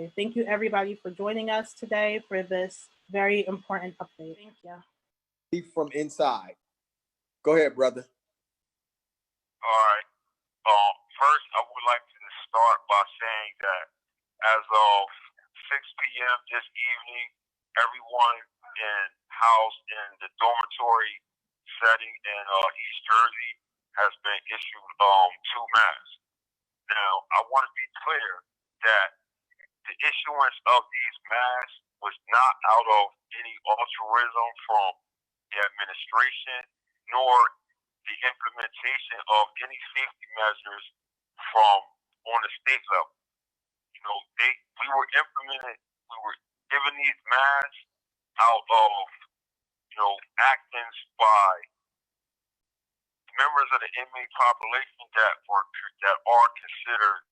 today. Thank you, everybody, for joining us today for this very important update. Thank you. From inside. Go ahead, brother. All right. First, I would like to start by saying that as of 6 p.m. this evening, everyone housed in the dormitory setting in East Jersey has been issued 2 masks. Now, I want to be clear that the issuance of these masks was not out of any altruism from the administration, nor the implementation of any safety measures from on the state level. We were given these masks out of, actions by members of the inmate population that are considered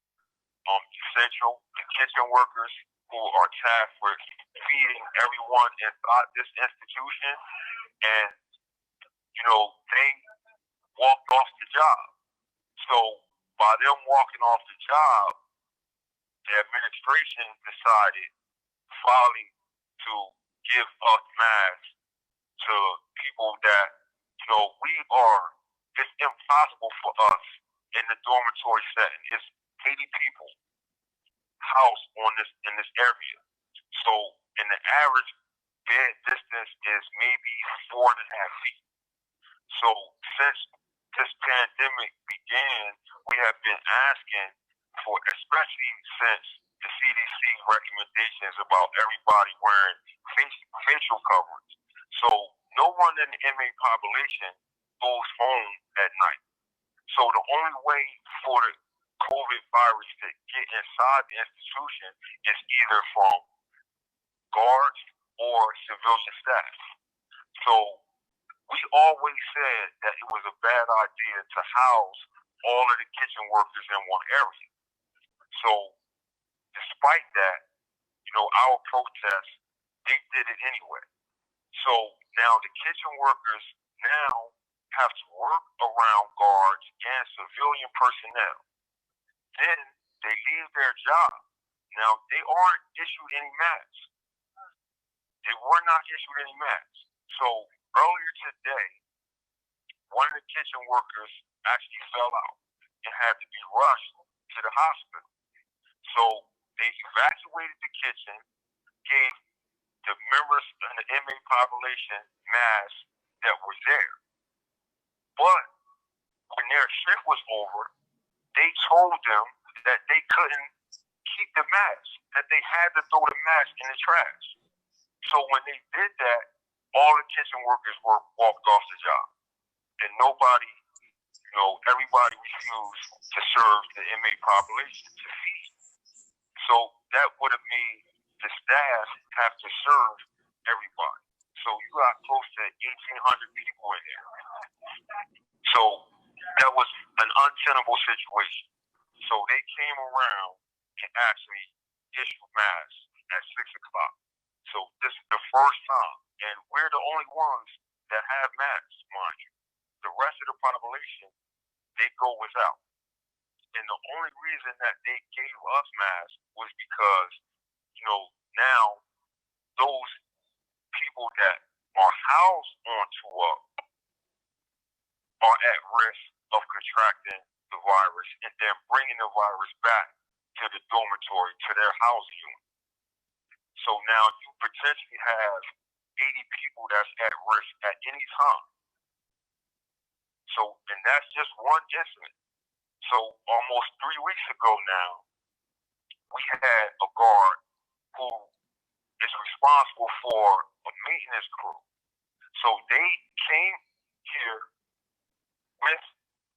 essential, the kitchen workers who are tasked with feeding everyone inside this institution, and they walked off the job. So by them walking off the job, the administration decided finally to give us masks to people that it's impossible for us in the dormitory setting. It's 80 people housed in this area. So in the average bed distance is maybe 4.5 feet. So since this pandemic began, we have been asking for, especially since the CDC recommendations about everybody wearing facial coverings. So no one in the inmate population goes home at night. So the only way for the COVID virus to get inside the institution is either from guards or civilian staff. So we always said that it was a bad idea to house all of the kitchen workers in one area. So despite that, our protest, they did it anyway. So now the kitchen workers now have to work around guards and civilian personnel. Then they leave their job. Now, they aren't issued any masks. They were not issued any masks. So earlier today, one of the kitchen workers actually fell out and had to be rushed to the hospital. So they evacuated the kitchen, gave the members of the inmate population masks that were there. But when their shift was over, they told them that they couldn't keep the mask, that they had to throw the mask in the trash. So when they did that, all the kitchen workers were walked off the job. And nobody, everybody refused to serve the inmate population to feed. So that would have made the staff have to serve everybody. So you got close to 1,800 people in there. So that was an untenable situation. So they came around and actually issued masks at 6 o'clock. So this is the first time, and we're the only ones that have masks, mind you. The rest of the population, they go without. And the only reason that they gave us masks was because, now those people that are housed on tour are at risk of contracting the virus and then bringing the virus back to the dormitory, to their housing unit. So now you potentially have 80 people that's at risk at any time. So, and that's just one incident. So almost 3 weeks ago now, we had a guard who is responsible for a maintenance crew. So they came here with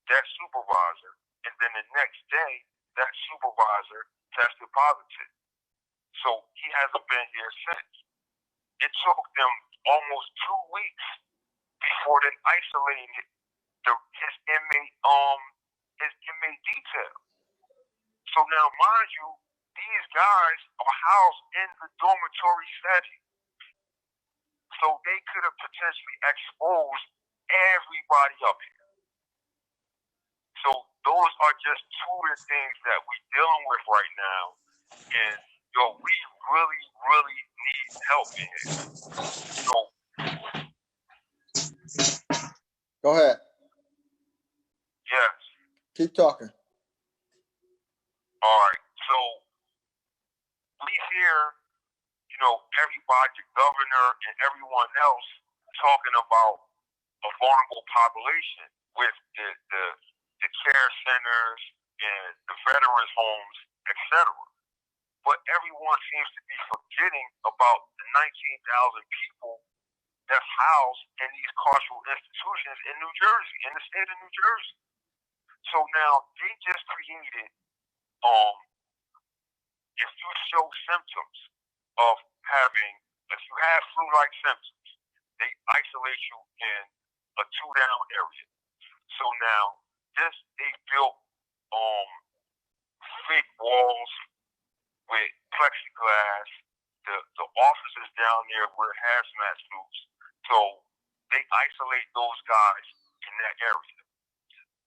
that supervisor, and then the next day, that supervisor tested positive. So he hasn't been here since. It took them almost 2 weeks before they isolated his inmate detail. So now, mind you, these guys are housed in the dormitory setting. So they could have potentially exposed everybody up here. So those are just two of the things that we're dealing with right now. And, yo, we really, really need help in here. So, Go ahead. yes. Keep talking. All right. So, we hear, everybody, the governor and everyone else talking about a vulnerable population with the care centers and the veterans homes, etc. But everyone seems to be forgetting about the 19,000 people that's housed in these carceral institutions in New Jersey, in the state of New Jersey. So now they just created, if you show symptoms of if you have flu-like symptoms, they isolate you in a 2-down area. So now they built fake walls with plexiglass. The officers down there wear hazmat suits. So they isolate those guys in that area.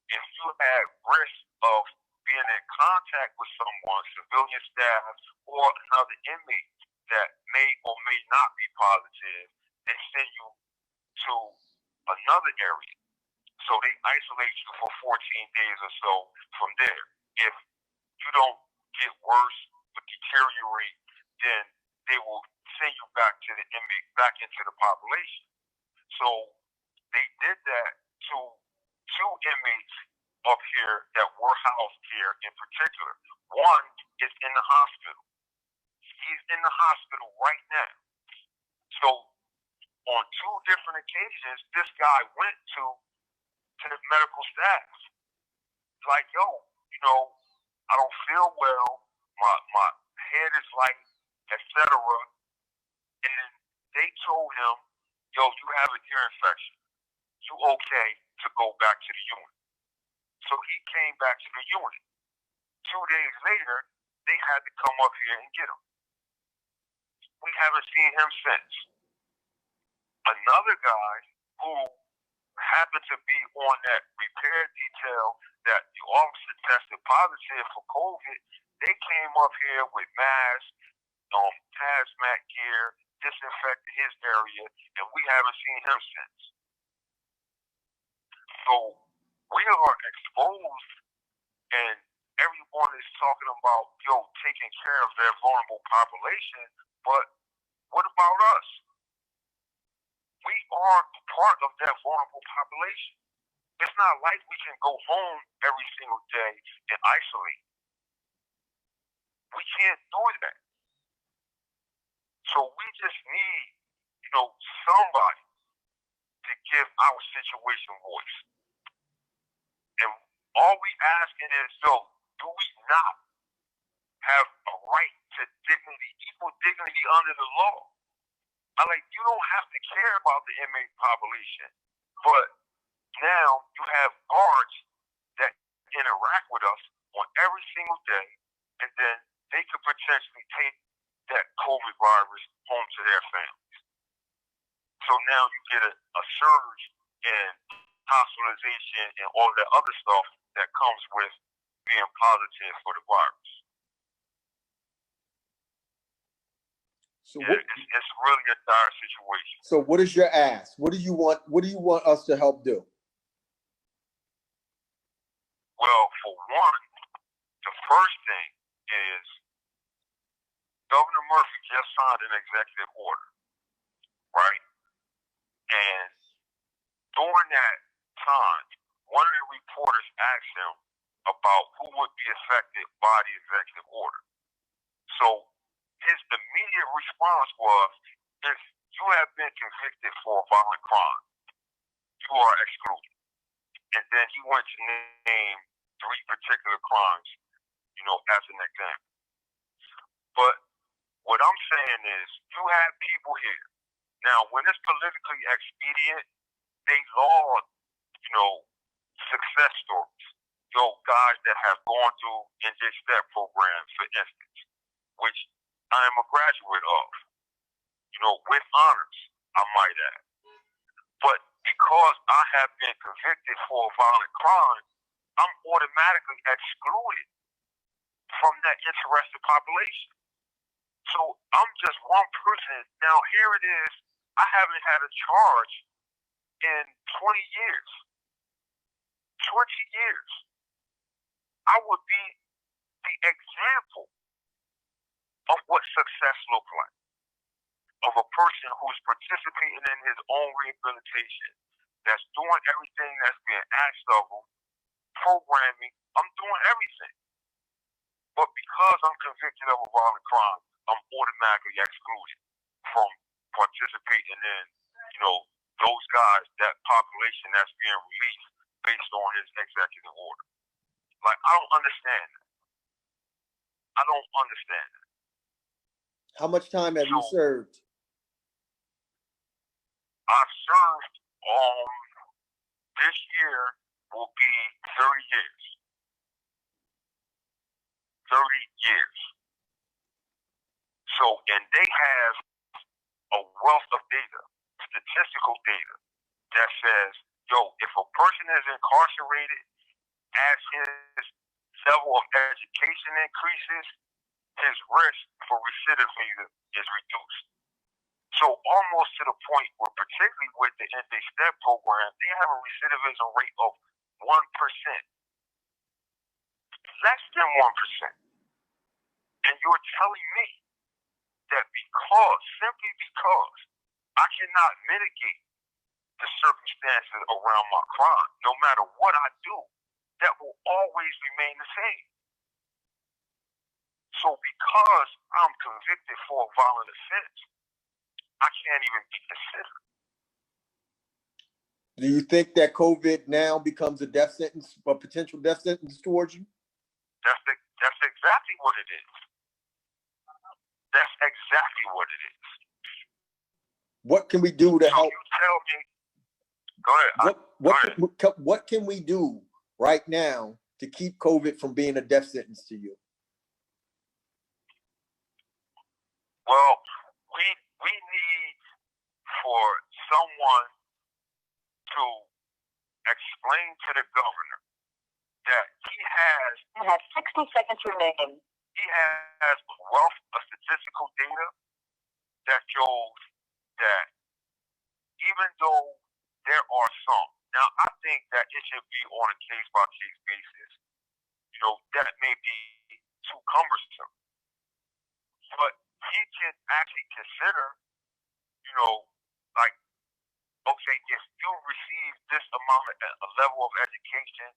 If you have risk of being in contact with someone, civilian staff, or another inmate that may or may not be positive, they send you to another area. So they isolate you for 14 days or so from there. If you don't get worse or deteriorate, then they will send you back to the inmate, back into the population. So they did that to 2 inmates up here that were housed here in particular. One is in the hospital. He's in the hospital right now. So on 2 different occasions, this guy went to the medical staff. Like, yo, I don't feel well. My head is light, etc. And they told him, yo, you have an ear infection. You okay to go back to the unit. So he came back to the unit. 2 days later, they had to come up here and get him. We haven't seen him since. Another guy who happened to be on that repair detail that the officer tested positive for COVID, they came up here with masks, hazmat gear, disinfected his area, and we haven't seen him since. So we are exposed, and everyone is talking about, taking care of their vulnerable population, but what about us? We are a part of that vulnerable population. It's not like we can go home every single day and isolate. We can't do that. So we just need, somebody to give our situation voice. And all we asking is, do we not have a right to dignity, equal dignity under the law? You don't have to care about the inmate population, but now you have guards that interact with us on every single day, and then they could potentially take that COVID virus home to their families. So now you get a surge in hospitalization and all that other stuff that comes with being positive for the virus. So it's really a dire situation. So what is your ask? What do you want? What do you want us to help do? Well, for one, the first thing is Governor Murphy just signed an executive order, right? And during that time, one of the reporters asked him about who would be affected by the executive order. So his immediate response was, if you have been convicted for a violent crime, you are excluded. And then he went to name 3 particular crimes, as an example. But what I'm saying is, you have people here. Now, when it's politically expedient, they laud, success stories. Guys that have gone through NJ STEP programs, for instance, which I am a graduate of, with honors, I might add. But because I have been convicted for a violent crime, I'm automatically excluded from that interested population. So I'm just one person. Now here it is. I haven't had a charge in 20 years. 20 years. I would be the example of what success looks like. Of a person who's participating in his own rehabilitation, that's doing everything that's being asked of them, programming, I'm doing everything. But because I'm convicted of a violent crime, I'm automatically excluded from participating in, those guys, that population that's being released based on his executive order. Like, I don't understand that. I don't understand that. How much time have you served? I've served, this year will be 30 years. 30 years. So, and they have a wealth of data, statistical data, that says, if a person is incarcerated, as his level of education increases, his risk for recidivism is reduced. So almost to the point where, particularly with the ND STEP program, they have a recidivism rate of 1%. Less than 1%. And you're telling me that simply because I cannot mitigate the circumstances around my crime, no matter what I do, that will always remain the same. So because I'm convicted for a violent offense, I can't even be considered. Do you think that COVID now becomes a death sentence, a potential death sentence towards you? That's exactly what it is. That's exactly what it is. What can we do to help? You tell me. Go ahead. What can we do right now to keep COVID from being a death sentence to you? Well, we need for someone to explain to the governor that he has 60 seconds remaining. He has a wealth of statistical data that shows that even though there are some, now I think that it should be on a case-by-case basis. That may be too cumbersome. But he can actually consider, like, okay, if you receive this amount of a level of education,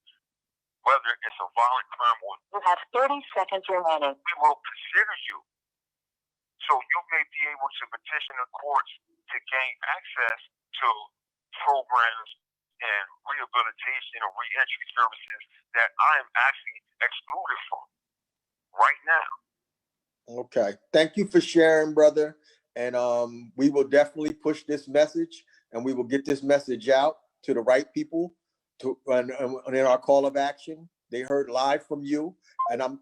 whether it's a violent crime or you have 30 seconds remaining, we will consider you. So you may be able to petition the courts to gain access to programs and rehabilitation or reentry services that I am actually excluded from right now. Okay. Thank you for sharing, brother. And we will definitely push this message, and we will get this message out to the right people in our call of action. They heard live from you, and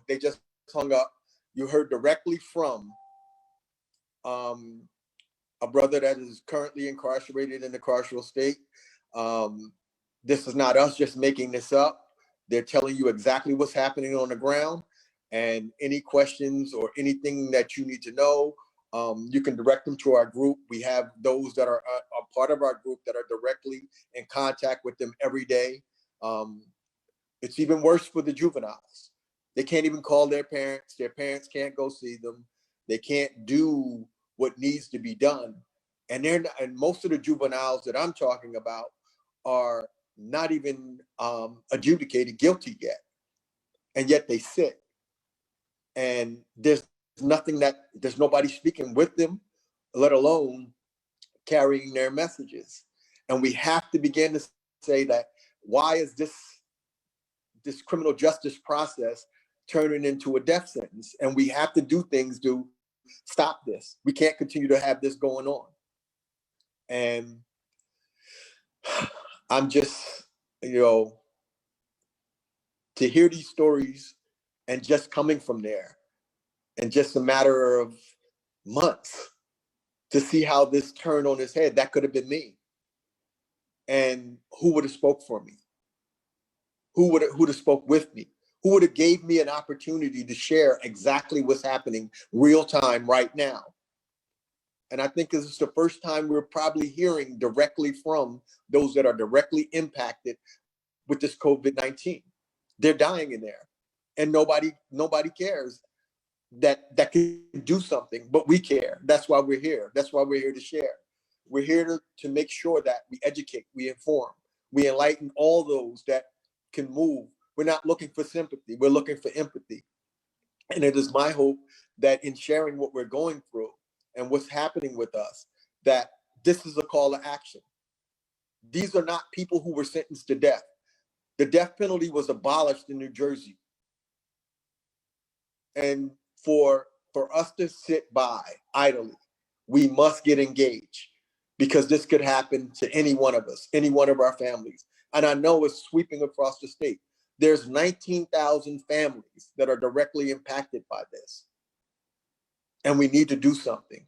they just hung up. You heard directly from a brother that is currently incarcerated in the carceral state. This is not us just making this up. They're telling you exactly what's happening on the ground. And any questions or anything that you need to know, you can direct them to our group. We have those that are a part of our group that are directly in contact with them every day. It's even worse for the juveniles. They can't even call their parents. Their parents can't go see them. They can't do what needs to be done. And most of the juveniles that I'm talking about are not even adjudicated guilty yet. And yet they sit. And there's nobody speaking with them, let alone carrying their messages. And we have to begin to say that, why is this criminal justice process turning into a death sentence? And we have to do things to stop this. We can't continue to have this going on. And I'm just, to hear these stories and just coming from there, and just a matter of months to see how this turned on its head. That could have been me. And who would have spoke for me? Who would have spoke with me? who would have gave me an opportunity to share exactly what's happening real time right now. And I think this is the first time we're probably hearing directly from those that are directly impacted with this COVID-19. They're dying in there, and nobody cares that can do something, but we care. That's why we're here. That's why we're here to share. We're here to make sure that we educate, we inform, we enlighten all those that can move. We're not looking for sympathy, we're looking for empathy. And it is my hope that in sharing what we're going through and what's happening with us, that this is a call to action. These are not people who were sentenced to death. The death penalty was abolished in New Jersey. And for us to sit by idly, we must get engaged, because this could happen to any one of us, any one of our families. And I know it's sweeping across the state. There's 19,000 families that are directly impacted by this. And we need to do something.